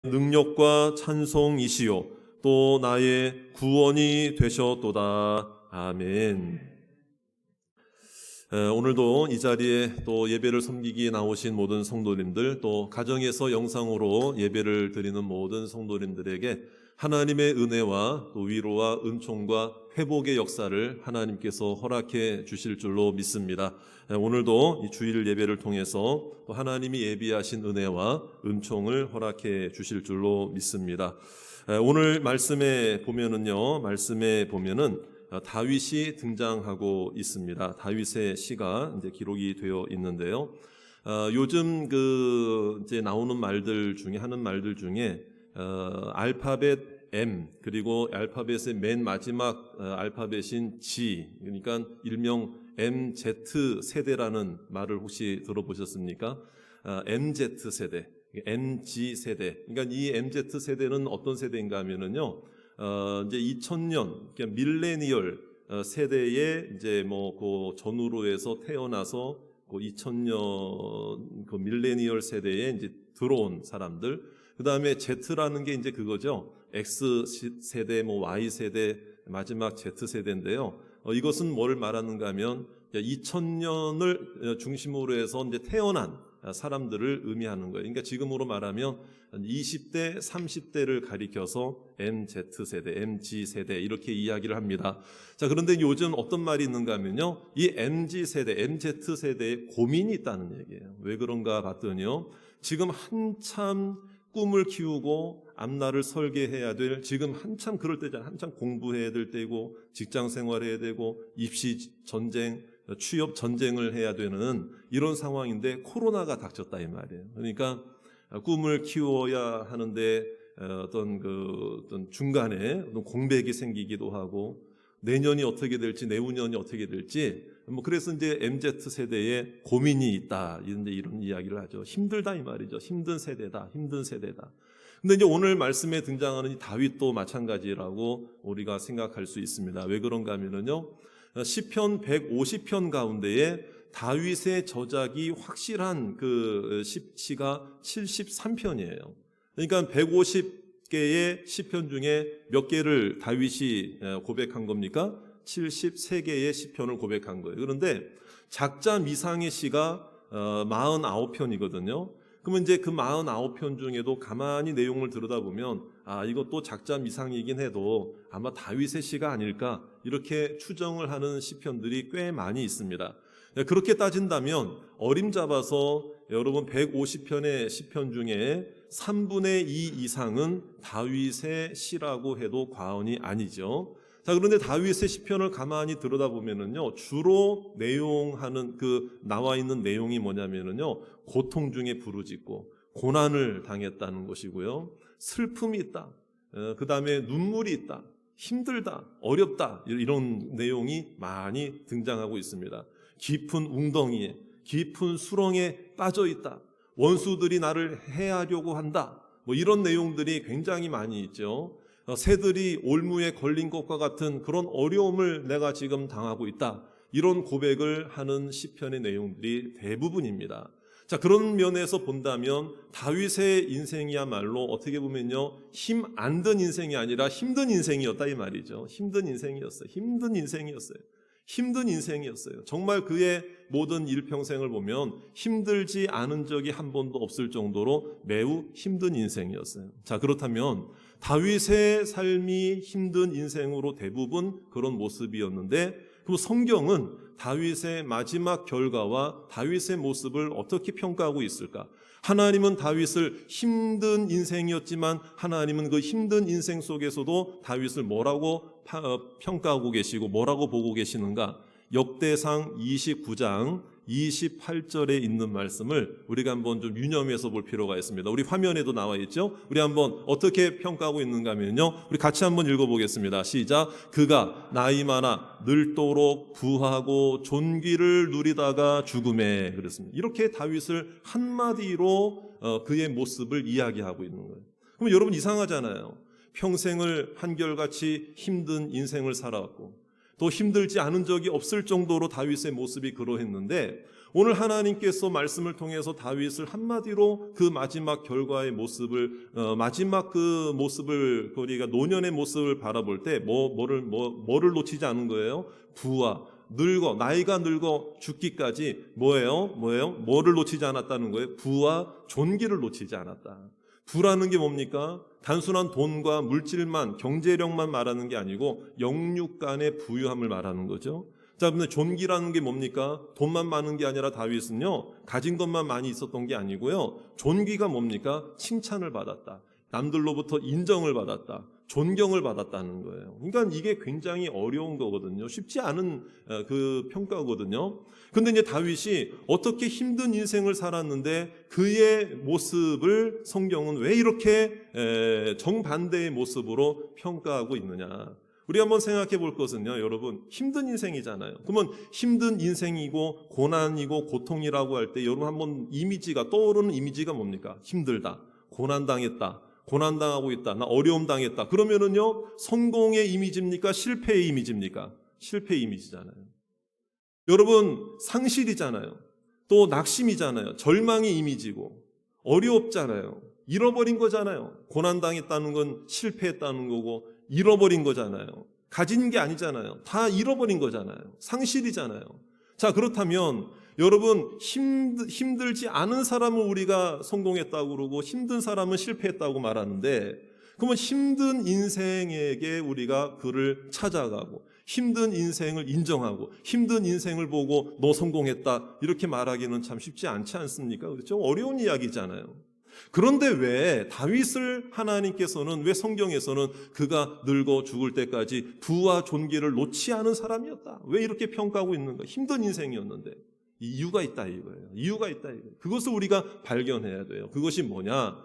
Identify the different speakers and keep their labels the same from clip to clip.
Speaker 1: 능력과 찬송이시요 또 나의 구원이 되셨도다. 아멘. 오늘도 이 자리에 또 예배를 섬기기 나오신 모든 성도님들, 또 가정에서 영상으로 예배를 드리는 모든 성도님들에게 하나님의 은혜와 또 위로와 은총과 회복의 역사를 하나님께서 허락해 주실 줄로 믿습니다. 오늘도 이 주일 예배를 통해서 또 하나님이 예비하신 은혜와 은총을 허락해 주실 줄로 믿습니다. 오늘 말씀에 보면은 다윗이 등장하고 있습니다. 다윗의 시가 이제 기록이 되어 있는데요. 요즘 이제 나오는 말들 중에 하는 말들 중에 알파벳 M 그리고 알파벳의 맨 마지막 알파벳인 G, 그러니까 일명 MZ 세대라는 말을 혹시 들어보셨습니까? MZ 세대, MG 세대. 그러니까 이 MZ 세대는 어떤 세대인가 하면은요. 이제 2000년, 그러니까 밀레니얼 세대에 이제 그 전후로 해서 태어나서 그 2000년 그 밀레니얼 세대에 이제 들어온 사람들. 그 다음에 Z라는 게 이제 그거죠. X 세대, Y 세대, 마지막 Z 세대인데요. 이것은 뭘 말하는가 하면 2000년을 중심으로 해서 이제 태어난 사람들을 의미하는 거예요. 그러니까 지금으로 말하면 20대, 30대를 가리켜서 MZ세대, MG세대 이렇게 이야기를 합니다. 자, 그런데 요즘 어떤 말이 있는가 하면요. 이 MG세대, MZ세대에 고민이 있다는 얘기예요. 왜 그런가 봤더니요. 지금 한참 꿈을 키우고 앞날을 설계해야 될, 지금 한참 그럴 때잖아요. 한참 공부해야 될 때고 직장 생활해야 되고 입시 전쟁, 취업 전쟁을 해야 되는 이런 상황인데 코로나가 닥쳤다 이 말이에요. 그러니까 꿈을 키워야 하는데 어떤 중간에 어떤 공백이 생기기도 하고 내년이 어떻게 될지 내후년이 어떻게 될지 그래서 이제 MZ 세대에 고민이 있다 이런 이야기를 하죠. 힘들다 이 말이죠. 힘든 세대다. 근데 이제 오늘 말씀에 등장하는 이 다윗도 마찬가지라고 우리가 생각할 수 있습니다. 왜 그런가 하면은요. 시편 150편 가운데에 다윗의 저작이 확실한 그 시가 73편이에요. 그러니까 150개의 시편 중에 몇 개를 다윗이 고백한 겁니까? 73개의 시편을 고백한 거예요. 그런데 작자 미상의 시가 49편이거든요. 그러면 이제 그 49편 중에도 가만히 내용을 들여다보면 이것도 작자 미상이긴 해도 아마 다윗의 시가 아닐까 이렇게 추정을 하는 시편들이 꽤 많이 있습니다. 그렇게 따진다면 어림잡아서 여러분 150편의 시편 중에 3분의 2 이상은 다윗의 시라고 해도 과언이 아니죠. 자, 그런데 다윗의 시편을 가만히 들여다보면은요, 주로 나와 있는 내용이 뭐냐면은요, 고통 중에 부르짖고 고난을 당했다는 것이고요, 슬픔이 있다, 그 다음에 눈물이 있다, 힘들다, 어렵다, 이런 내용이 많이 등장하고 있습니다. 깊은 웅덩이에, 깊은 수렁에 빠져 있다, 원수들이 나를 해하려고 한다, 이런 내용들이 굉장히 많이 있죠. 새들이 올무에 걸린 것과 같은 그런 어려움을 내가 지금 당하고 있다. 이런 고백을 하는 시편의 내용들이 대부분입니다. 자, 그런 면에서 본다면 다윗의 인생이야말로 어떻게 보면요, 힘 안 든 인생이 아니라 힘든 인생이었다 이 말이죠. 힘든 인생이었어요. 정말 그의 모든 일평생을 보면 힘들지 않은 적이 한 번도 없을 정도로 매우 힘든 인생이었어요. 자, 그렇다면 다윗의 삶이 힘든 인생으로 대부분 그런 모습이었는데, 그럼 성경은 다윗의 마지막 결과와 다윗의 모습을 어떻게 평가하고 있을까? 하나님은 다윗을 힘든 인생이었지만 하나님은 그 힘든 인생 속에서도 다윗을 뭐라고 평가하고 계시고 뭐라고 보고 계시는가? 역대상 29장 28절에 있는 말씀을 우리가 한번 좀 유념해서 볼 필요가 있습니다. 우리 화면에도 나와 있죠? 우리 한번 어떻게 평가하고 있는가 하면요, 우리 같이 한번 읽어보겠습니다. 시작. 그가 나이 많아 늙도록 부하고 존귀를 누리다가 죽음에, 그랬습니다. 이렇게 다윗을 한마디로 그의 모습을 이야기하고 있는 거예요. 그럼 여러분 이상하잖아요. 평생을 한결같이 힘든 인생을 살아왔고 또 힘들지 않은 적이 없을 정도로 다윗의 모습이 그러했는데 오늘 하나님께서 말씀을 통해서 다윗을 한마디로 그 마지막 결과의 모습을 마지막 그 모습을 우리가 노년의 모습을 바라볼 때 뭐를 놓치지 않은 거예요? 부와 나이가 늙어 죽기까지 뭐를 놓치지 않았다는 거예요? 부와 존귀를 놓치지 않았다. 부라는 게 뭡니까? 단순한 돈과 물질만, 경제력만 말하는 게 아니고 영육 간의 부유함을 말하는 거죠. 자, 근데 존귀라는 게 뭡니까? 돈만 많은 게 아니라 다윗은요, 가진 것만 많이 있었던 게 아니고요, 존귀가 뭡니까? 칭찬을 받았다. 남들로부터 인정을 받았다. 존경을 받았다는 거예요. 그러니까 이게 굉장히 어려운 거거든요. 쉽지 않은 그 평가거든요. 근데 이제 다윗이 어떻게 힘든 인생을 살았는데 그의 모습을 성경은 왜 이렇게 정반대의 모습으로 평가하고 있느냐. 우리 한번 생각해 볼 것은요, 여러분, 힘든 인생이잖아요. 그러면 힘든 인생이고 고난이고 고통이라고 할 때 여러분 한번 떠오르는 이미지가 뭡니까? 힘들다, 고난당했다, 고난당하고 있다, 나 어려움 당했다. 그러면은요, 성공의 이미지입니까? 실패의 이미지입니까? 실패의 이미지잖아요. 여러분, 상실이잖아요. 또 낙심이잖아요. 절망의 이미지고 어렵잖아요. 잃어버린 거잖아요. 고난당했다는 건 실패했다는 거고 잃어버린 거잖아요. 가진 게 아니잖아요. 다 잃어버린 거잖아요. 상실이잖아요. 자, 그렇다면 여러분, 힘들지 않은 사람은 우리가 성공했다고 그러고 힘든 사람은 실패했다고 말하는데, 그러면 힘든 인생에게 우리가 그를 찾아가고 힘든 인생을 인정하고 힘든 인생을 보고 너 성공했다 이렇게 말하기는 참 쉽지 않지 않습니까? 그렇죠? 어려운 이야기잖아요. 그런데 왜 다윗을 하나님께서는, 왜 성경에서는 그가 늙어 죽을 때까지 부와 존귀를 놓지 않은 사람이었다, 왜 이렇게 평가하고 있는가? 힘든 인생이었는데. 이유가 있다 이거예요. 이유가 있다 이거예요. 그것을 우리가 발견해야 돼요. 그것이 뭐냐?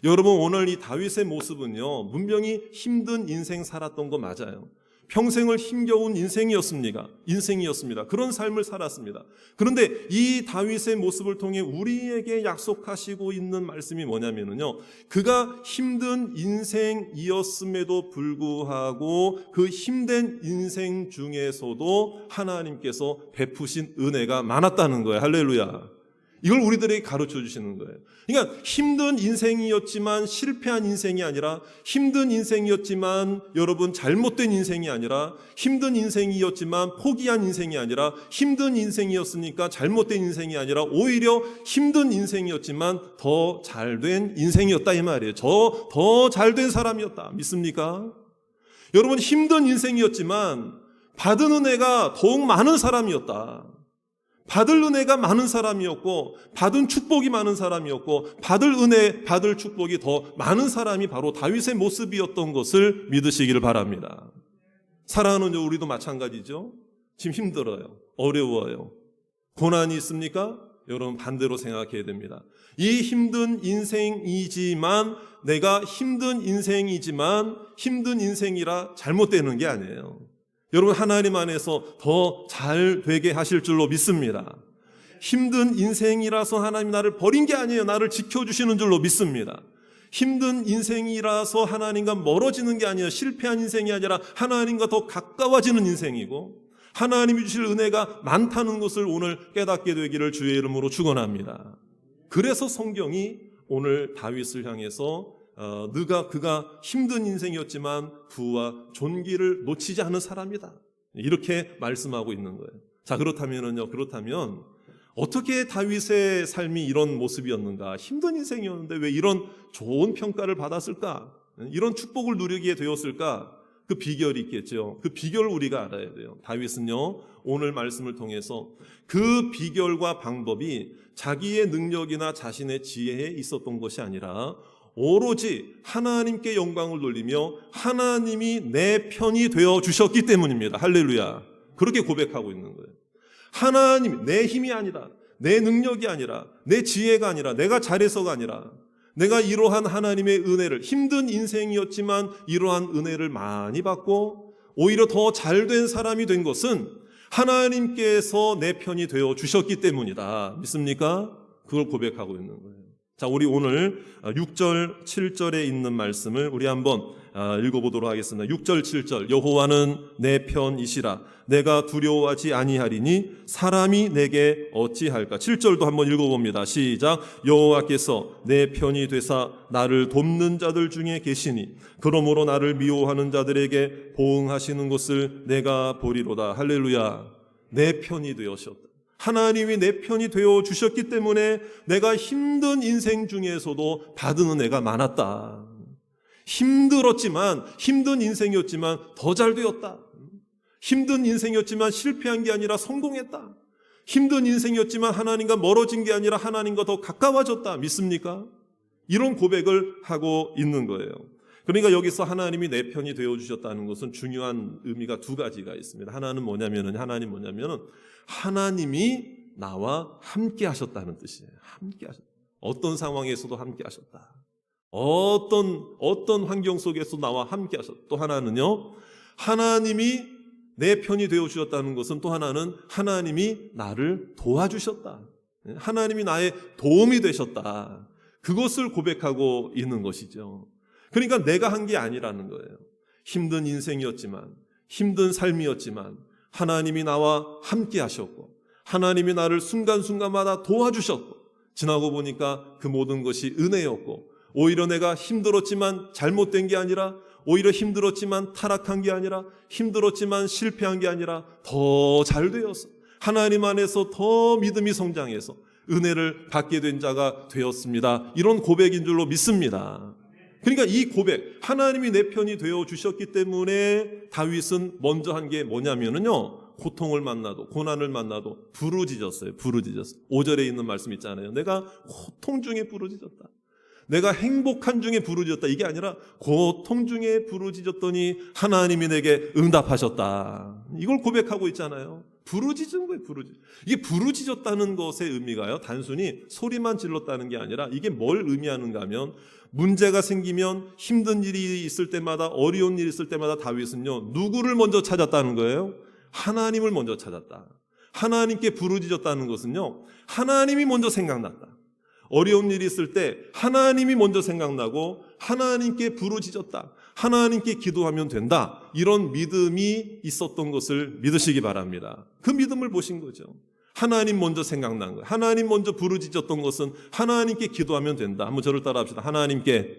Speaker 1: 여러분, 오늘 이 다윗의 모습은요, 분명히 힘든 인생 살았던 거 맞아요. 평생을 힘겨운 인생이었습니다. 그런 삶을 살았습니다. 그런데 이 다윗의 모습을 통해 우리에게 약속하시고 있는 말씀이 뭐냐면요, 그가 힘든 인생이었음에도 불구하고 그 힘든 인생 중에서도 하나님께서 베푸신 은혜가 많았다는 거예요. 할렐루야. 이걸 우리들에게 가르쳐 주시는 거예요. 그러니까 힘든 인생이었지만 실패한 인생이 아니라, 힘든 인생이었지만 여러분 잘못된 인생이 아니라, 힘든 인생이었지만 포기한 인생이 아니라, 힘든 인생이었으니까 잘못된 인생이 아니라 오히려 힘든 인생이었지만 더 잘된 인생이었다 이 말이에요. 더 잘된 사람이었다. 믿습니까? 여러분, 힘든 인생이었지만 받은 은혜가 더욱 많은 사람이었다. 받을 은혜가 많은 사람이었고, 받은 축복이 많은 사람이었고, 받을 축복이 더 많은 사람이 바로 다윗의 모습이었던 것을 믿으시기를 바랍니다. 사랑하는 우리도 마찬가지죠. 지금 힘들어요. 어려워요. 고난이 있습니까? 여러분, 반대로 생각해야 됩니다. 이 힘든 인생이지만, 내가 힘든 인생이라 잘못되는 게 아니에요. 여러분, 하나님 안에서 더 잘 되게 하실 줄로 믿습니다. 힘든 인생이라서 하나님이 나를 버린 게 아니에요. 나를 지켜주시는 줄로 믿습니다. 힘든 인생이라서 하나님과 멀어지는 게 아니에요. 실패한 인생이 아니라 하나님과 더 가까워지는 인생이고, 하나님이 주실 은혜가 많다는 것을 오늘 깨닫게 되기를 주의 이름으로 축원합니다. 그래서 성경이 오늘 다윗을 향해서 그가 힘든 인생이었지만 부와 존귀를 놓치지 않은 사람이다, 이렇게 말씀하고 있는 거예요. 자, 그렇다면 어떻게 다윗의 삶이 이런 모습이었는가? 힘든 인생이었는데 왜 이런 좋은 평가를 받았을까? 이런 축복을 누리게 되었을까? 그 비결이 있겠죠. 그 비결을 우리가 알아야 돼요. 다윗은요, 오늘 말씀을 통해서 그 비결과 방법이 자기의 능력이나 자신의 지혜에 있었던 것이 아니라 오로지 하나님께 영광을 돌리며 하나님이 내 편이 되어 주셨기 때문입니다. 할렐루야. 그렇게 고백하고 있는 거예요. 하나님, 내 힘이 아니라, 내 능력이 아니라, 내 지혜가 아니라, 내가 잘해서가 아니라, 내가 이러한 하나님의 은혜를, 힘든 인생이었지만 이러한 은혜를 많이 받고 오히려 더 잘된 사람이 된 것은 하나님께서 내 편이 되어 주셨기 때문이다. 믿습니까? 그걸 고백하고 있는 거예요. 자, 우리 오늘 6절, 7절에 있는 말씀을 우리 한번 읽어보도록 하겠습니다. 6절 7절 여호와는 내 편이시라 내가 두려워하지 아니하리니 사람이 내게 어찌할까. 7절도 한번 읽어봅니다. 시작. 여호와께서 내 편이 되사 나를 돕는 자들 중에 계시니 그러므로 나를 미워하는 자들에게 보응하시는 것을 내가 보리로다. 할렐루야. 내 편이 되셨다. 하나님이 내 편이 되어 주셨기 때문에 내가 힘든 인생 중에서도 받은 은혜가 많았다. 힘들었지만, 힘든 인생이었지만 더 잘 되었다. 힘든 인생이었지만 실패한 게 아니라 성공했다. 힘든 인생이었지만 하나님과 멀어진 게 아니라 하나님과 더 가까워졌다. 믿습니까? 이런 고백을 하고 있는 거예요. 그러니까 여기서 하나님이 내 편이 되어주셨다는 것은 중요한 의미가 두 가지가 있습니다. 하나는 뭐냐면은, 하나님이 나와 함께 하셨다는 뜻이에요. 함께 하셨다. 어떤 상황에서도 함께 하셨다. 어떤 환경 속에서 나와 함께 하셨다. 또 하나는요, 하나님이 내 편이 되어주셨다는 것은 또 하나는 하나님이 나를 도와주셨다. 하나님이 나의 도움이 되셨다. 그것을 고백하고 있는 것이죠. 그러니까 내가 한 게 아니라는 거예요. 힘든 인생이었지만, 힘든 삶이었지만 하나님이 나와 함께 하셨고 하나님이 나를 순간순간마다 도와주셨고 지나고 보니까 그 모든 것이 은혜였고 오히려 내가 힘들었지만 잘못된 게 아니라 오히려 힘들었지만 타락한 게 아니라 힘들었지만 실패한 게 아니라 더 잘 되어서 하나님 안에서 더 믿음이 성장해서 은혜를 받게 된 자가 되었습니다. 이런 고백인 줄로 믿습니다. 그러니까 이 고백, 하나님이 내 편이 되어 주셨기 때문에 다윗은 먼저 한 게 뭐냐면요, 고통을 만나도 고난을 만나도 부르짖었어요. 5절에 있는 말씀 있잖아요. 내가 고통 중에 부르짖었다. 내가 행복한 중에 부르짖었다. 이게 아니라 고통 중에 부르짖었더니 하나님이 내게 응답하셨다. 이걸 고백하고 있잖아요. 부르짖은 거예요. 이게 부르짖었다는 것의 의미가요, 단순히 소리만 질렀다는 게 아니라 이게 뭘 의미하는가 하면 문제가 생기면 힘든 일이 있을 때마다 어려운 일이 있을 때마다 다윗은요, 누구를 먼저 찾았다는 거예요? 하나님을 먼저 찾았다. 하나님께 부르짖었다는 것은요, 하나님이 먼저 생각났다. 어려운 일이 있을 때 하나님이 먼저 생각나고 하나님께 부르짖었다. 하나님께 기도하면 된다. 이런 믿음이 있었던 것을 믿으시기 바랍니다. 그 믿음을 보신 거죠. 하나님 먼저 생각난 거예요. 하나님 먼저 부르짖었던 것은 하나님께 기도하면 된다. 한번 저를 따라 합시다. 하나님께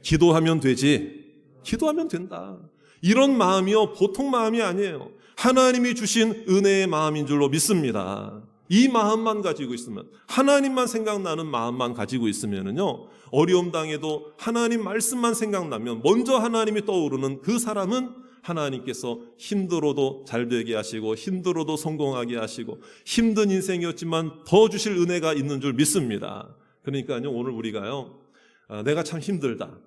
Speaker 1: 기도하면 되지. 기도하면 된다. 이런 마음이요, 보통 마음이 아니에요. 하나님이 주신 은혜의 마음인 줄로 믿습니다. 이 마음만 가지고 있으면, 하나님만 생각나는 마음만 가지고 있으면은요, 어려움 당해도 하나님 말씀만 생각나면 먼저 하나님이 떠오르는 그 사람은 하나님께서 힘들어도 잘 되게 하시고 힘들어도 성공하게 하시고 힘든 인생이었지만 더 주실 은혜가 있는 줄 믿습니다. 그러니까요, 오늘 우리가요, 내가 참 힘들다.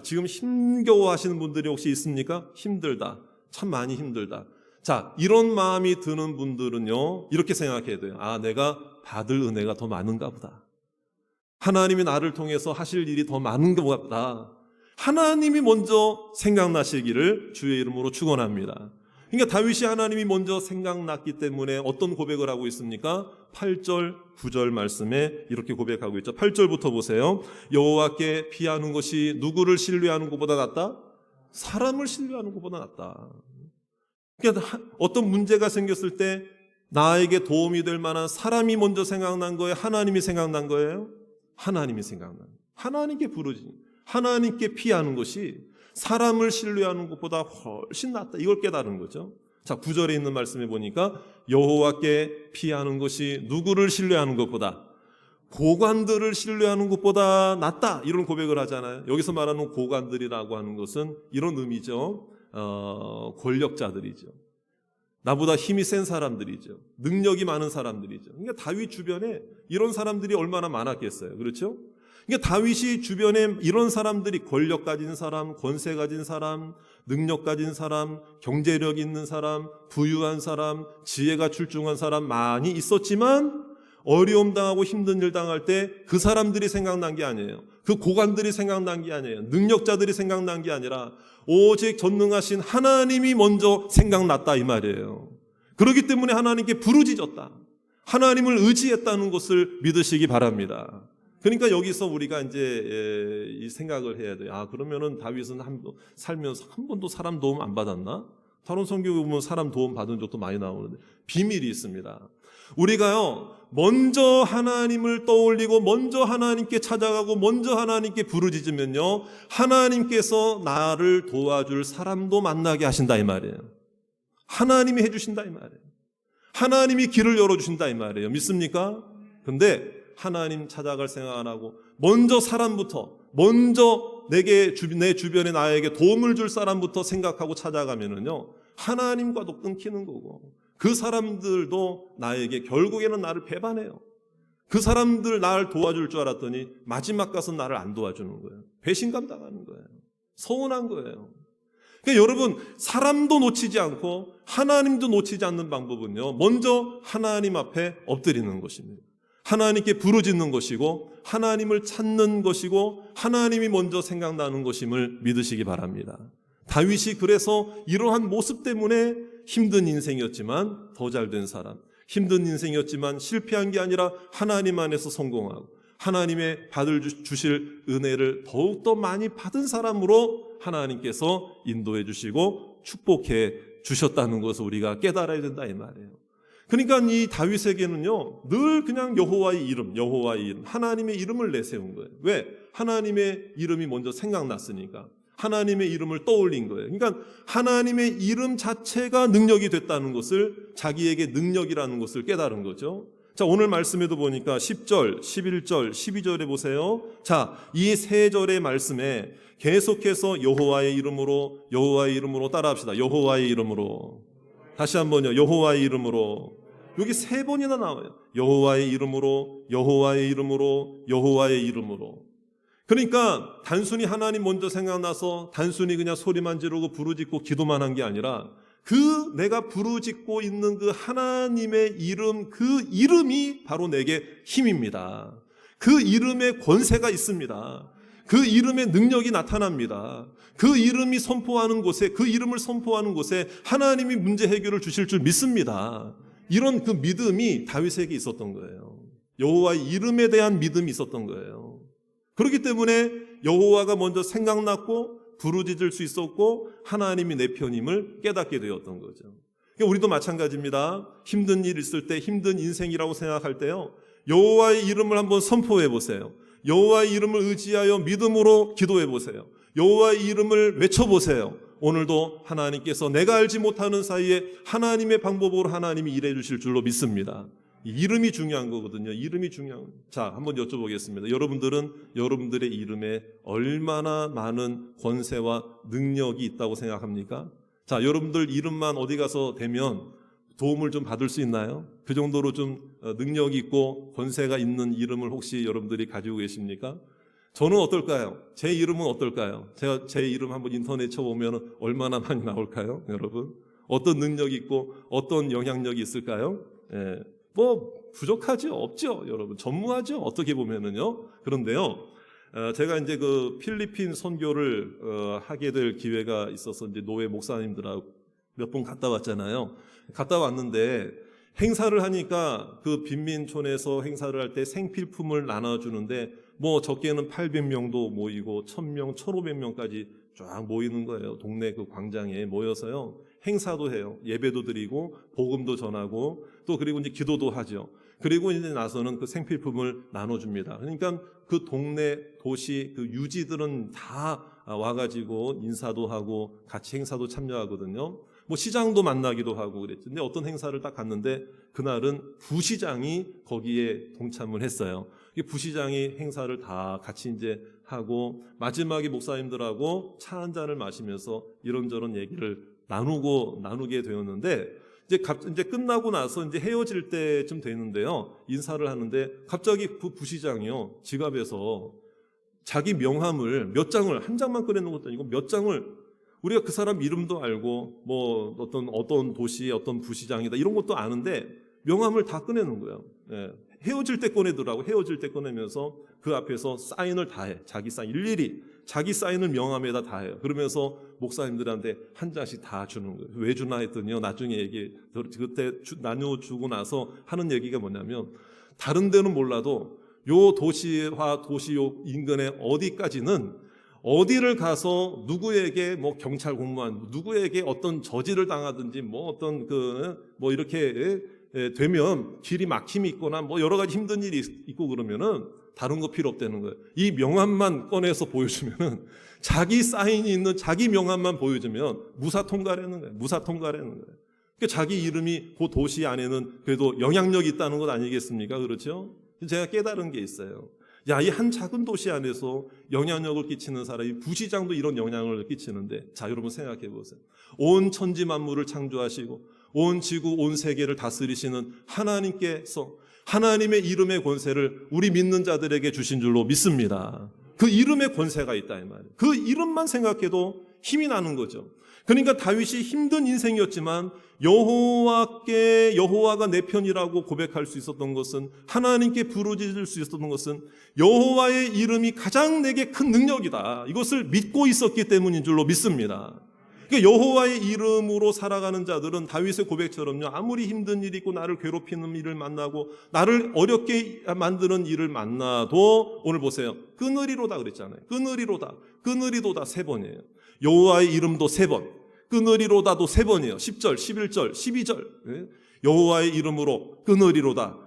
Speaker 1: 지금 힘겨워하시는 분들이 혹시 있습니까? 힘들다. 참 많이 힘들다. 자, 이런 마음이 드는 분들은요, 이렇게 생각해야 돼요. 아, 내가 받을 은혜가 더 많은가 보다. 하나님이 나를 통해서 하실 일이 더 많은가 보다. 하나님이 먼저 생각나시기를 주의 이름으로 축원합니다. 그러니까 다윗이 하나님이 먼저 생각났기 때문에 어떤 고백을 하고 있습니까? 8절, 9절 말씀에 이렇게 고백하고 있죠. 8절부터 보세요. 여호와께 피하는 것이 누구를 신뢰하는 것보다 낫다? 사람을 신뢰하는 것보다 낫다. 그러니까 어떤 문제가 생겼을 때 나에게 도움이 될 만한 사람이 먼저 생각난 거예요? 하나님이 생각난 거예요? 하나님이 생각난 거예요. 하나님께 부르짖는, 하나님께 피하는 것이 사람을 신뢰하는 것보다 훨씬 낫다. 이걸 깨달은 거죠. 자, 9절에 있는 말씀에 보니까 여호와께 피하는 것이 누구를 신뢰하는 것보다, 고관들을 신뢰하는 것보다 낫다. 이런 고백을 하잖아요. 여기서 말하는 고관들이라고 하는 것은 이런 의미죠. 권력자들이죠. 나보다 힘이 센 사람들이죠. 능력이 많은 사람들이죠. 그러니까 다윗 주변에 이런 사람들이 얼마나 많았겠어요. 그렇죠? 그러니까 다윗이 주변에 이런 사람들이, 권력 가진 사람, 권세 가진 사람, 능력 가진 사람, 경제력 있는 사람, 부유한 사람, 지혜가 출중한 사람 많이 있었지만 어려움 당하고 힘든 일 당할 때 그 사람들이 생각난 게 아니에요. 그 고관들이 생각난 게 아니에요. 능력자들이 생각난 게 아니라 오직 전능하신 하나님이 먼저 생각났다, 이 말이에요. 그렇기 때문에 하나님께 부르짖었다. 하나님을 의지했다는 것을 믿으시기 바랍니다. 그러니까 여기서 우리가 이제 이 생각을 해야 돼요. 아, 그러면은 다윗은 살면서 한 번도 사람 도움 안 받았나? 다른 성경에 보면 사람 도움 받은 적도 많이 나오는데 비밀이 있습니다. 우리가요, 먼저 하나님을 떠올리고 먼저 하나님께 찾아가고 먼저 하나님께 부르짖으면요, 하나님께서 나를 도와줄 사람도 만나게 하신다 이 말이에요. 하나님이 해주신다 이 말이에요. 하나님이 길을 열어주신다 이 말이에요. 믿습니까? 근데 하나님 찾아갈 생각 안 하고 먼저 사람부터, 먼저 내 주변에 나에게 도움을 줄 사람부터 생각하고 찾아가면은요, 하나님과도 끊기는 거고, 그 사람들도 나에게 결국에는 나를 배반해요. 그 사람들 나를 도와줄 줄 알았더니 마지막 가서 나를 안 도와주는 거예요. 배신감 당하는 거예요. 서운한 거예요. 그러니까 여러분, 사람도 놓치지 않고 하나님도 놓치지 않는 방법은요, 먼저 하나님 앞에 엎드리는 것입니다. 하나님께 부르짖는 것이고 하나님을 찾는 것이고 하나님이 먼저 생각나는 것임을 믿으시기 바랍니다. 다윗이 그래서 이러한 모습 때문에 힘든 인생이었지만 더 잘된 사람, 힘든 인생이었지만 실패한 게 아니라 하나님 안에서 성공하고 하나님의 주실 은혜를 더욱더 많이 받은 사람으로 하나님께서 인도해 주시고 축복해 주셨다는 것을 우리가 깨달아야 된다 이 말이에요. 그러니까 이 다윗에게는요, 늘 그냥 여호와의 이름, 하나님의 이름을 내세운 거예요. 왜? 하나님의 이름이 먼저 생각났으니까. 하나님의 이름을 떠올린 거예요. 그러니까 하나님의 이름 자체가 능력이 됐다는 것을, 자기에게 능력이라는 것을 깨달은 거죠. 자, 오늘 말씀에도 보니까 10절, 11절, 12절에 보세요. 자, 이 세 절의 말씀에 계속해서 여호와의 이름으로 따라합시다. 여호와의 이름으로. 다시 한번요. 여호와의 이름으로. 여기 세 번이나 나와요. 여호와의 이름으로, 여호와의 이름으로, 여호와의 이름으로. 그러니까 단순히 하나님 먼저 생각나서 단순히 그냥 소리만 지르고 부르짖고 기도만 한 게 아니라 그 내가 부르짖고 있는 그 하나님의 이름, 그 이름이 바로 내게 힘입니다. 그 이름에 권세가 있습니다. 그 이름의 능력이 나타납니다. 그 이름이 선포하는 곳에, 그 이름을 선포하는 곳에 하나님이 문제 해결을 주실 줄 믿습니다. 이런 그 믿음이 다윗에게 있었던 거예요. 여호와의 이름에 대한 믿음이 있었던 거예요. 그렇기 때문에 여호와가 먼저 생각났고 부르짖을 수 있었고 하나님이 내 편임을 깨닫게 되었던 거죠. 그러니까 우리도 마찬가지입니다. 힘든 일 있을 때, 힘든 인생이라고 생각할 때요, 여호와의 이름을 한번 선포해 보세요. 여호와의 이름을 의지하여 믿음으로 기도해 보세요. 여호와의 이름을 외쳐보세요. 오늘도 하나님께서 내가 알지 못하는 사이에 하나님의 방법으로 하나님이 일해 주실 줄로 믿습니다. 이름이 중요한 거거든요. 이름이 중요한. 자, 한번 여쭤보겠습니다. 여러분들은 여러분들의 이름에 얼마나 많은 권세와 능력이 있다고 생각합니까? 자, 여러분들 이름만 어디 가서 대면 도움을 좀 받을 수 있나요? 그 정도로 좀 능력이 있고 권세가 있는 이름을 혹시 여러분들이 가지고 계십니까? 저는 어떨까요? 제 이름은 어떨까요? 제가 제 이름 한번 인터넷 쳐보면 얼마나 많이 나올까요? 여러분, 어떤 능력이 있고 어떤 영향력이 있을까요? 예. 뭐 부족하죠? 없죠? 여러분, 전무하죠? 어떻게 보면은요. 그런데요, 제가 이제 그 필리핀 선교를 하게 될 기회가 있어서 이제 노예 목사님들하고 몇 번 갔다 왔잖아요. 갔다 왔는데 행사를 하니까 그 빈민촌에서 행사를 할 때 생필품을 나눠주는데 뭐 적게는 800명도 모이고 1000명, 1500명까지 쫙 모이는 거예요. 동네 그 광장에 모여서요. 행사도 해요. 예배도 드리고 복음도 전하고 또 그리고 이제 기도도 하죠. 그리고 이제 나서는 그 생필품을 나눠줍니다. 그러니까 그 동네 도시 그 유지들은 다 와가지고 인사도 하고 같이 행사도 참여하거든요. 뭐 시장도 만나기도 하고 그랬죠. 근데 어떤 행사를 딱 갔는데 그날은 부시장이 거기에 동참을 했어요. 이 부시장이 행사를 다 같이 이제 하고 마지막에 목사님들하고 차 한 잔을 마시면서 이런저런 얘기를 나누게 되었는데 이제 끝나고 나서 이제 헤어질 때쯤 됐는데요. 인사를 하는데 갑자기 그 부시장이요, 지갑에서 자기 명함을 몇 장을, 한 장만 꺼내는 것도 아니고 몇 장을, 우리가 그 사람 이름도 알고 뭐 어떤 도시 어떤 부시장이다 이런 것도 아는데 명함을 다 꺼내는 거예요. 예. 헤어질 때 꺼내더라고. 헤어질 때 꺼내면서 그 앞에서 사인을 다 해. 자기 사인 일일이 자기 사인을 명함에다 다 해요. 그러면서 목사님들한테 한 장씩 다 주는 거예요. 왜 주나 했더니요, 나중에 그때 나눠주고 나서 하는 얘기가 뭐냐면, 다른 데는 몰라도 요 도시와 도시 요 인근의 어디까지는 어디를 가서 누구에게 뭐 경찰 공무원, 누구에게 어떤 저지를 당하든지 뭐 어떤 뭐 이렇게 되면 길이 막힘이 있거나 뭐 여러 가지 힘든 일이 있고 그러면은 다른 거 필요 없다는 거예요. 이 명함만 꺼내서 보여주면은 자기 사인이 있는 자기 명함만 보여주면 무사 통과라는 거예요. 무사 통과라는 거예요. 그러니까 자기 이름이 그 도시 안에는 그래도 영향력이 있다는 것 아니겠습니까? 그렇죠? 제가 깨달은 게 있어요. 야, 이 한 작은 도시 안에서 영향력을 끼치는 사람이 부시장도 이런 영향을 끼치는데, 자, 여러분 생각해 보세요. 온 천지 만물을 창조하시고 온 지구, 온 세계를 다스리시는 하나님께서 하나님의 이름의 권세를 우리 믿는 자들에게 주신 줄로 믿습니다. 그 이름의 권세가 있다 이 말이에요. 그 이름만 생각해도 힘이 나는 거죠. 그러니까 다윗이 힘든 인생이었지만 여호와가 내 편이라고 고백할 수 있었던 것은, 하나님께 부르짖을 수 있었던 것은 여호와의 이름이 가장 내게 큰 능력이다, 이것을 믿고 있었기 때문인 줄로 믿습니다. 그러니까 여호와의 이름으로 살아가는 자들은 다윗의 고백처럼요, 아무리 힘든 일이 있고 나를 괴롭히는 일을 만나고 나를 어렵게 만드는 일을 만나도, 오늘 보세요, 끊으리로다 그랬잖아요. 끊으리로다 3번이에요. 여호와의 이름도 3번, 끊으리로다도 3번이에요. 10절, 11절, 12절. 여호와의 이름으로 끊으리로다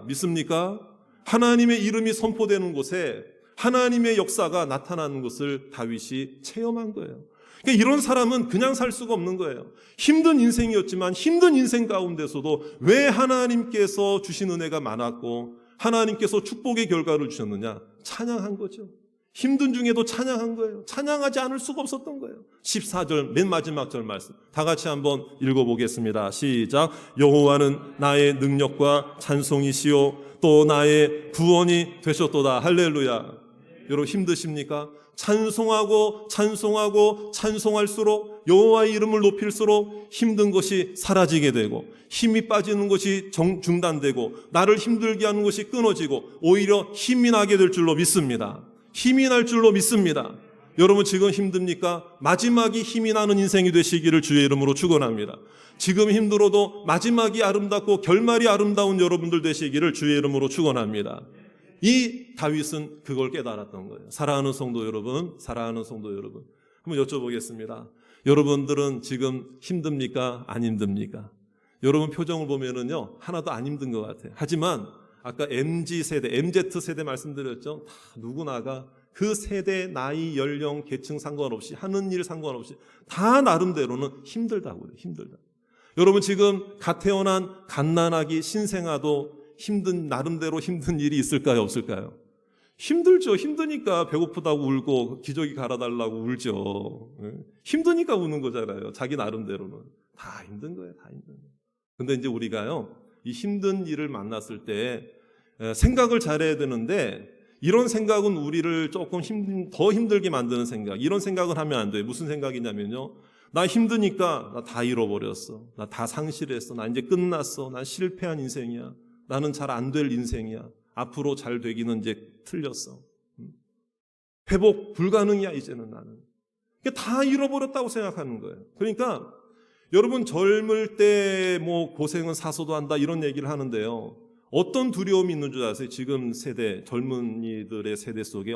Speaker 1: 믿습니까? 하나님의 이름이 선포되는 곳에 하나님의 역사가 나타나는 것을 다윗이 체험한 거예요. 그러니까 이런 사람은 그냥 살 수가 없는 거예요. 힘든 인생이었지만 힘든 인생 가운데서도 왜 하나님께서 주신 은혜가 많았고 하나님께서 축복의 결과를 주셨느냐? 찬양한 거죠. 힘든 중에도 찬양한 거예요. 찬양하지 않을 수가 없었던 거예요. 14절 맨 마지막 절 말씀 다 같이 한번 읽어보겠습니다. 시작. 여호와는 나의 능력과 찬송이시요 또 나의 구원이 되셨도다. 할렐루야. 여러분 힘드십니까? 찬송할수록 여호와의 이름을 높일수록 힘든 것이 사라지게 되고 힘이 빠지는 것이 중단되고 나를 힘들게 하는 것이 끊어지고 오히려 힘이 나게 될 줄로 믿습니다. 힘이 날 줄로 믿습니다. 여러분 지금 힘듭니까? 마지막이 힘이 나는 인생이 되시기를 주의 이름으로 축원합니다. 지금 힘들어도 마지막이 아름답고 결말이 아름다운 여러분들 되시기를 주의 이름으로 축원합니다. 이 다윗은 그걸 깨달았던 거예요. 사랑하는 성도 여러분, 한번 여쭤보겠습니다. 여러분들은 지금 힘듭니까? 안 힘듭니까? 여러분 표정을 보면은요, 하나도 안 힘든 것 같아요. 하지만 아까 MZ세대 말씀드렸죠? 다 누구나가 그 세대, 나이, 연령, 계층 상관없이, 하는 일 상관없이 다 나름대로는 힘들다고요. 힘들다. 여러분 지금 갓 태어난 갓난아기 신생아도 나름대로 힘든 일이 있을까요? 없을까요? 힘들죠. 힘드니까 배고프다고 울고 기저귀 갈아달라고 울죠. 힘드니까 우는 거잖아요. 자기 나름대로는. 다 힘든 거예요. 다 힘든 거예요. 근데 이제 우리가요, 이 힘든 일을 만났을 때 생각을 잘해야 되는데, 이런 생각은 우리를 조금 더 힘들게 만드는 생각, 이런 생각을 하면 안 돼요. 무슨 생각이냐면요, 나 힘드니까 나 다 잃어버렸어, 나 다 상실했어, 나 이제 끝났어, 난 실패한 인생이야, 나는 잘 안 될 인생이야, 앞으로 잘 되기는 이제 틀렸어, 회복 불가능이야 이제는 나는. 다 잃어버렸다고 생각하는 거예요. 그러니까 여러분 젊을 때 뭐 고생은 사서도 한다 이런 얘기를 하는데요, 어떤 두려움이 있는 줄 아세요? 지금 세대, 젊은이들의 세대 속에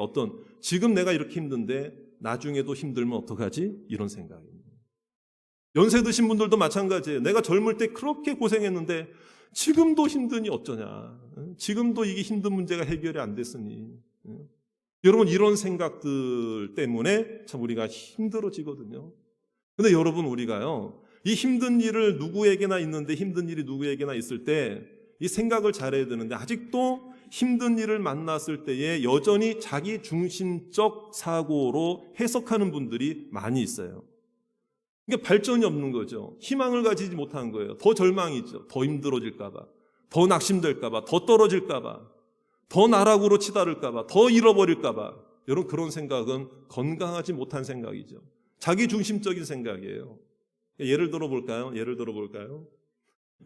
Speaker 1: 지금 내가 이렇게 힘든데 나중에도 힘들면 어떡하지? 이런 생각입니다. 연세 드신 분들도 마찬가지예요. 내가 젊을 때 그렇게 고생했는데 지금도 힘드니 어쩌냐? 지금도 이게 힘든 문제가 해결이 안 됐으니. 여러분 이런 생각들 때문에 참 우리가 힘들어지거든요. 근데 여러분 우리가요, 이 힘든 일을 누구에게나 있는데, 힘든 일이 누구에게나 있을 때 이 생각을 잘해야 되는데, 아직도 힘든 일을 만났을 때에 여전히 자기 중심적 사고로 해석하는 분들이 많이 있어요. 그러니까 발전이 없는 거죠. 희망을 가지지 못한 거예요. 더 절망이죠. 더 힘들어질까봐, 더 낙심될까봐, 더 떨어질까봐, 더 나락으로 치달을까봐, 더 잃어버릴까봐. 여러분 그런 생각은 건강하지 못한 생각이죠. 자기 중심적인 생각이에요. 예를 들어 볼까요?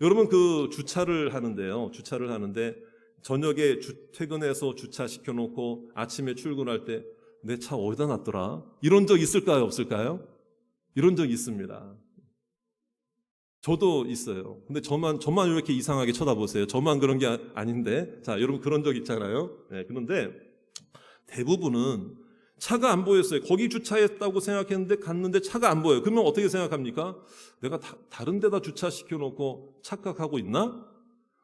Speaker 1: 여러분 주차를 하는데 저녁에 퇴근해서 주차시켜 놓고 아침에 출근할 때 내 차 어디다 놨더라? 이런 적 있을까요? 없을까요? 이런 적 있습니다. 저도 있어요. 근데 저만 왜 이렇게 이상하게 쳐다보세요? 저만 그런 게 아닌데. 자, 여러분 그런 적 있잖아요. 네, 그런데 대부분은 차가 안 보였어요. 거기 주차했다고 생각했는데 갔는데 차가 안 보여요. 그러면 어떻게 생각합니까? 내가 다른 데다 주차시켜놓고 착각하고 있나?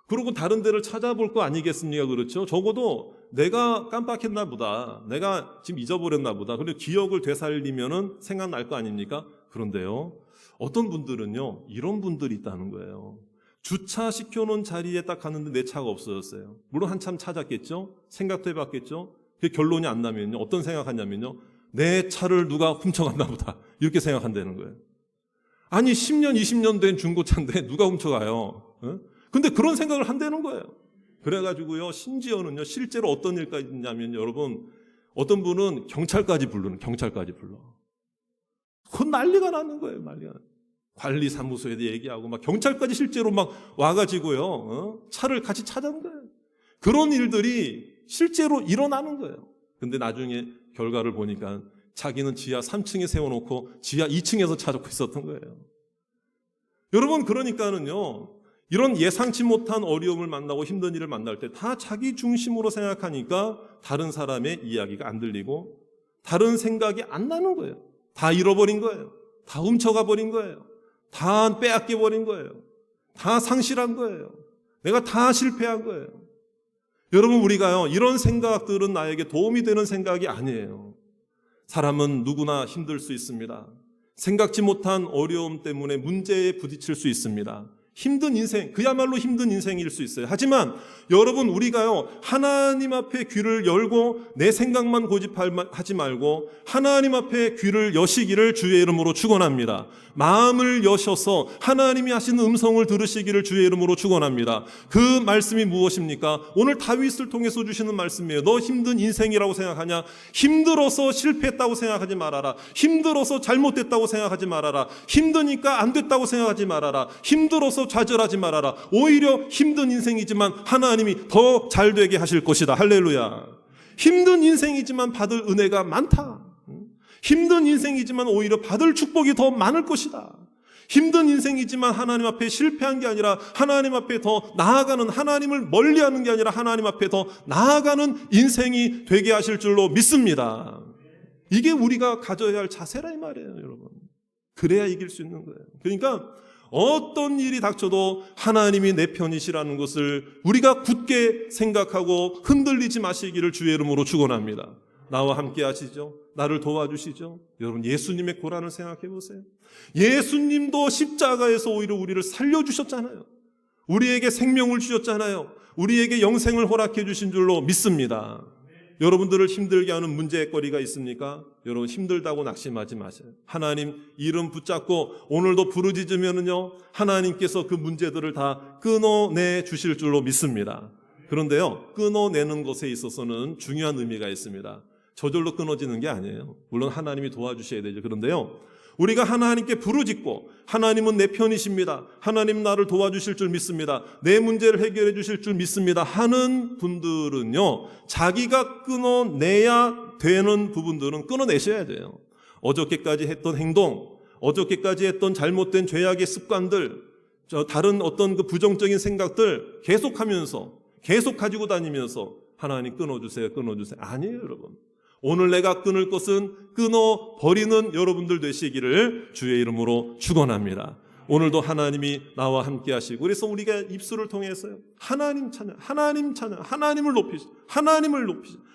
Speaker 1: 그리고 다른 데를 찾아볼 거 아니겠습니까? 그렇죠? 적어도 내가 깜빡했나 보다. 내가 지금 잊어버렸나 보다. 그리고 기억을 되살리면은 생각날 거 아닙니까? 그런데요, 어떤 분들은요, 이런 분들이 있다는 거예요. 주차시켜놓은 자리에 딱 갔는데 내 차가 없어졌어요. 물론 한참 찾았겠죠? 생각도 해봤겠죠? 그 결론이 안 나면요, 어떤 생각하냐면요, 내 차를 누가 훔쳐갔나 보다. 이렇게 생각한다는 거예요. 아니, 10년, 20년 된 중고차인데 누가 훔쳐가요? 근데 그런 생각을 한다는 거예요. 그래가지고요, 심지어는요, 실제로 어떤 일까지 있냐면, 여러분, 어떤 분은 경찰까지 불러. 그 난리가 나는 거예요, 난리가. 관리사무소에 얘기하고, 막 경찰까지 실제로 막 와가지고요, 차를 같이 찾아온 거예요. 그런 일들이 실제로 일어나는 거예요. 근데 나중에 결과를 보니까 자기는 지하 3층에 세워놓고 지하 2층에서 찾고 있었던 거예요. 여러분, 그러니까는요, 이런 예상치 못한 어려움을 만나고 힘든 일을 만날 때 다 자기 중심으로 생각하니까 다른 사람의 이야기가 안 들리고 다른 생각이 안 나는 거예요. 다 잃어버린 거예요. 다 훔쳐가 버린 거예요. 다 빼앗겨 버린 거예요. 다 상실한 거예요. 내가 다 실패한 거예요. 여러분, 우리가요, 이런 생각들은 나에게 도움이 되는 생각이 아니에요. 사람은 누구나 힘들 수 있습니다. 생각지 못한 어려움 때문에 문제에 부딪힐 수 있습니다. 힘든 인생, 그야말로 힘든 인생일 수 있어요. 하지만 여러분, 우리가요, 하나님 앞에 귀를 열고 내 생각만 고집하지 말고 하나님 앞에 귀를 여시기를 주의 이름으로 축원합니다. 마음을 여셔서 하나님이 하시는 음성을 들으시기를 주의 이름으로 축원합니다. 그 말씀이 무엇입니까? 오늘 다윗을 통해서 주시는 말씀이에요. 너 힘든 인생이라고 생각하냐? 힘들어서 실패했다고 생각하지 말아라. 힘들어서 잘못됐다고 생각하지 말아라. 힘드니까 안 됐다고 생각하지 말아라. 힘들어서 좌절하지 말아라. 오히려 힘든 인생이지만 하나님이 더 잘되게 하실 것이다. 할렐루야. 힘든 인생이지만 받을 은혜가 많다. 힘든 인생이지만 오히려 받을 축복이 더 많을 것이다. 힘든 인생이지만 하나님 앞에 실패한 게 아니라 하나님 앞에 더 나아가는, 하나님을 멀리하는 게 아니라 하나님 앞에 더 나아가는 인생이 되게 하실 줄로 믿습니다. 이게 우리가 가져야 할 자세라 이 말이에요, 여러분. 그래야 이길 수 있는 거예요. 그러니까 어떤 일이 닥쳐도 하나님이 내 편이시라는 것을 우리가 굳게 생각하고 흔들리지 마시기를 주의 이름으로 축원합니다. 나와 함께 하시죠. 나를 도와주시죠. 여러분, 예수님의 고난을 생각해 보세요. 예수님도 십자가에서 오히려 우리를 살려주셨잖아요. 우리에게 생명을 주셨잖아요. 우리에게 영생을 허락해 주신 줄로 믿습니다. 여러분들을 힘들게 하는 문제거리가 있습니까? 여러분, 힘들다고 낙심하지 마세요. 하나님 이름 붙잡고 오늘도 부르짖으면은요, 하나님께서 그 문제들을 다 끊어내 주실 줄로 믿습니다. 그런데요, 끊어내는 것에 있어서는 중요한 의미가 있습니다. 저절로 끊어지는 게 아니에요. 물론 하나님이 도와주셔야 되죠. 그런데요, 우리가 하나님께 부르짖고 하나님은 내 편이십니다. 하나님 나를 도와주실 줄 믿습니다. 내 문제를 해결해 주실 줄 믿습니다. 하는 분들은요, 자기가 끊어내야 되는 부분들은 끊어내셔야 돼요. 어저께까지 했던 행동, 어저께까지 했던 잘못된 죄악의 습관들, 다른 어떤 그 부정적인 생각들 계속하면서, 계속 가지고 다니면서 하나님 끊어주세요. 아니에요, 여러분. 오늘 내가 끊을 것은 끊어버리는 여러분들 되시기를 주의 이름으로 축원합니다. 오늘도 하나님이 나와 함께 하시고, 그래서 우리가 입술을 통해서요, 하나님 찬양, 하나님을 높이시고,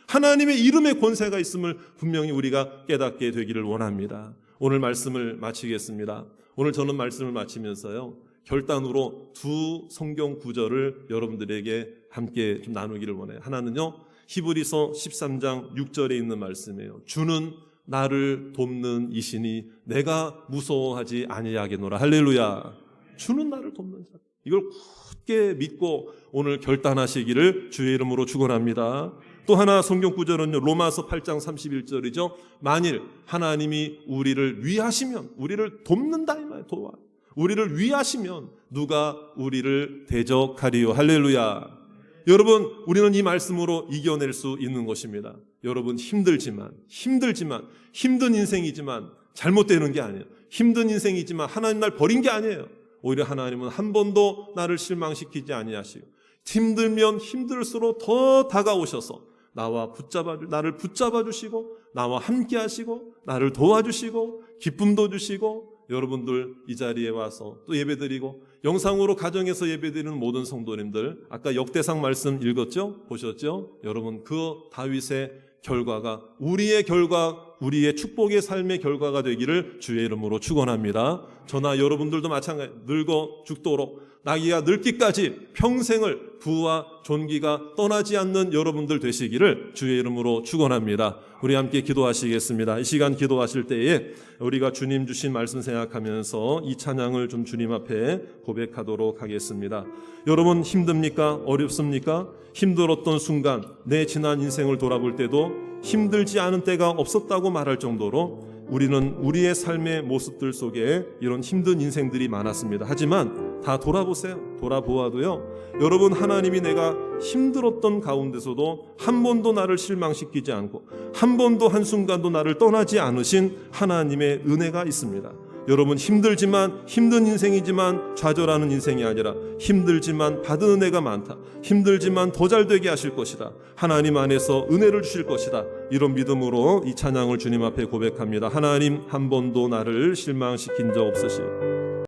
Speaker 1: 하나님의 이름의 권세가 있음을 분명히 우리가 깨닫게 되기를 원합니다. 오늘 말씀을 마치겠습니다. 오늘 저는 말씀을 마치면서요, 결단으로 두 성경 구절을 여러분들에게 함께 좀 나누기를 원해요. 하나는요, 히브리서 13장 6절에 있는 말씀이에요. 주는 나를 돕는 이시니 내가 무서워하지 아니하겠노라. 할렐루야. 주는 나를 돕는 자. 이걸 굳게 믿고 오늘 결단하시기를 주의 이름으로 축원합니다. 또 하나 성경 구절은요, 로마서 8장 31절이죠. 만일 하나님이 우리를 위하시면, 우리를 돕는다 이 말, 도와. 우리를 위하시면 누가 우리를 대적하리요. 할렐루야. 여러분, 우리는 이 말씀으로 이겨낼 수 있는 것입니다. 여러분, 힘들지만 힘든 인생이지만 잘못되는 게 아니에요. 힘든 인생이지만 하나님 날 버린 게 아니에요. 오히려 하나님은 한 번도 나를 실망시키지 아니하시고 힘들면 힘들수록 더 다가오셔서 나를 붙잡아 주시고 나와 함께 하시고 나를 도와주시고 기쁨도 주시고 여러분들 이 자리에 와서 또 예배드리고 영상으로 가정에서 예배드리는 모든 성도님들 아까 역대상 말씀 읽었죠? 보셨죠? 여러분 그 다윗의 결과가 우리의 축복의 삶의 결과가 되기를 주의 이름으로 축원합니다. 저나 여러분들도 마찬가지 늙어 죽도록 나이가 늙기까지 평생을 부와 존귀가 떠나지 않는 여러분들 되시기를 주의 이름으로 축원합니다. 우리 함께 기도하시겠습니다. 이 시간 기도하실 때에 우리가 주님 주신 말씀 생각하면서 이 찬양을 좀 주님 앞에 고백하도록 하겠습니다. 여러분 힘듭니까? 어렵습니까? 힘들었던 순간 내 지난 인생을 돌아볼 때도 힘들지 않은 때가 없었다고 말할 정도로 우리는 우리의 삶의 모습들 속에 이런 힘든 인생들이 많았습니다. 하지만 다 돌아보세요. 돌아보아도요, 여러분 하나님이 내가 힘들었던 가운데서도 한 번도 나를 실망시키지 않고 한 번도 한순간도 나를 떠나지 않으신 하나님의 은혜가 있습니다. 여러분 힘들지만 힘든 인생이지만 좌절하는 인생이 아니라 힘들지만 받은 은혜가 많다. 힘들지만 더 잘되게 하실 것이다. 하나님 안에서 은혜를 주실 것이다. 이런 믿음으로 이 찬양을 주님 앞에 고백합니다. 하나님 한 번도 나를 실망시킨 적 없으시오.